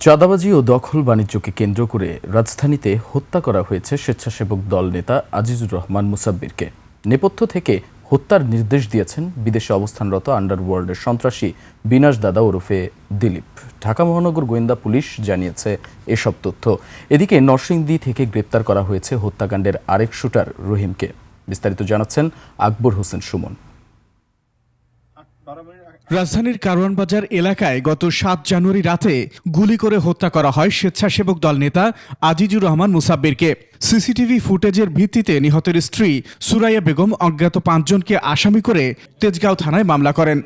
চাঁদাবাজি ও দখল বাণিজ্যকে কেন্দ্র করে রাজধানীতে হত্যা করা হয়েছে স্বেচ্ছাসেবক দল নেতা আজিজুর রহমান মুসাব্বিরকে। নেপথ্য থেকে হত্যার নির্দেশ দিয়েছেন বিদেশে অবস্থানরত আন্ডারওয়ার্ল্ডের সন্ত্রাসী বিনাশ দাদা ওরফে দিলীপ। ঢাকা মহানগর গোয়েন্দা পুলিশ জানিয়েছে এসব তথ্য। এদিকে নরসিংদী থেকে গ্রেপ্তার করা হয়েছে হত্যাকাণ্ডের আরেক শুটার রহিমকে। বিস্তারিত জানাচ্ছেন আকবর হোসেন সুমন। রাজধানীর কারওয়ান বাজার এলাকায় গত ৭ জানুয়ারি রাতে গুলি করে হত্যা করা হয় স্বেচ্ছাসেবক দল নেতা আজিজুর রহমান মুসাব্বিরকে। সিসিটিভি ফুটেজের ভিত্তিতে নিহতের স্ত্রী সুরাইয়া বেগম অজ্ঞাত ৫ জনকে আসামি করে তেজগাঁও থানায় মামলা করেন।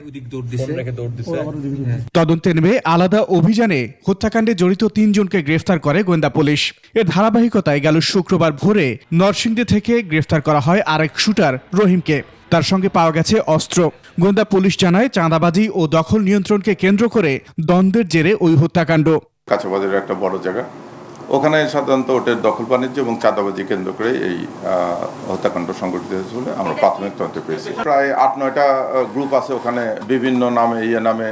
তদন্তে নেমে আলাদা অভিযানে হত্যাকাণ্ডে জড়িত ৩ জনকে গ্রেফতার করে গোয়েন্দা পুলিশ। এর ধারাবাহিকতায় গেল শুক্রবার ভোরে নরসিংদী থেকে গ্রেফতার করা হয় আরেক শুটার রহিমকে। তার সঙ্গে পাওয়া গেছে অস্ত্র। গোয়েন্দা পুলিশ জানায়, চাঁদাবাজি ও দখল নিয়ন্ত্রণকে কেন্দ্র করে দ্বন্দ্বের জেরে ওই হত্যাকাণ্ড। কাঁচাবাজারের একটা বড় জায়গা, ওখানে সাধারণত ওটের দখল বাণিজ্য এবং চাঁদাবাজি কেন্দ্র করে এই হত্যাকাণ্ড সংঘটিত হয়েছে বলে আমরা প্রাথমিক তদন্তে পেয়েছি। প্রায় ৮-৯টা গ্রুপ আছে ওখানে, বিভিন্ন নামে নামে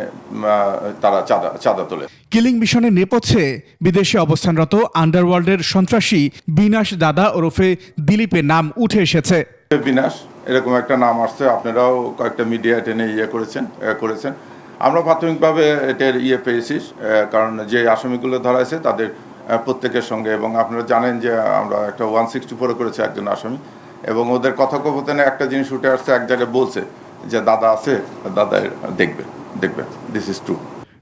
তারা চাঁদা তোলে। কিলিং মিশনের নেপথ্যে বিদেশে অবস্থানরত আন্ডারওয়ার্ল্ডের সন্ত্রাসী বিনাশ দাদা ওরফে দিলীপের নাম উঠে এসেছে। বিনাশ এরকম একটা নাম আসছে, আপনারাও কয়েকটা মিডিয়া টেনে করেছেন। আমরা প্রাথমিকভাবে এটার পেয়েছি, কারণ যে আসামিগুলো ধরা হয়েছে তাদের প্রত্যেকের সঙ্গে, এবং আপনারা জানেন যে আমরা একটা 164 করেছি একজন আসামি, এবং ওদের কথোপকথনে একটা জিনিস উঠে আসছে, এক জায়গায় বলছে যে দাদা আছে, দাদা দেখবে। This is true.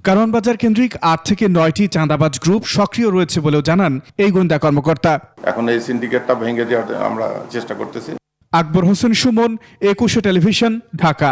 কারওয়ান বাজার কেন্দ্রিক ৮ থেকে ৯টি চাঁদাবাজ গ্রুপ সক্রিয় রয়েছে বলেও জানান এই গোয়েন্দা কর্মকর্তা। এখন এই সিন্ডিকেটটা ভেঙে দেওয়ার আমরা চেষ্টা করতেছি। আকবর হোসেন সুমন, ২১ টেলিভিশন, ঢাকা।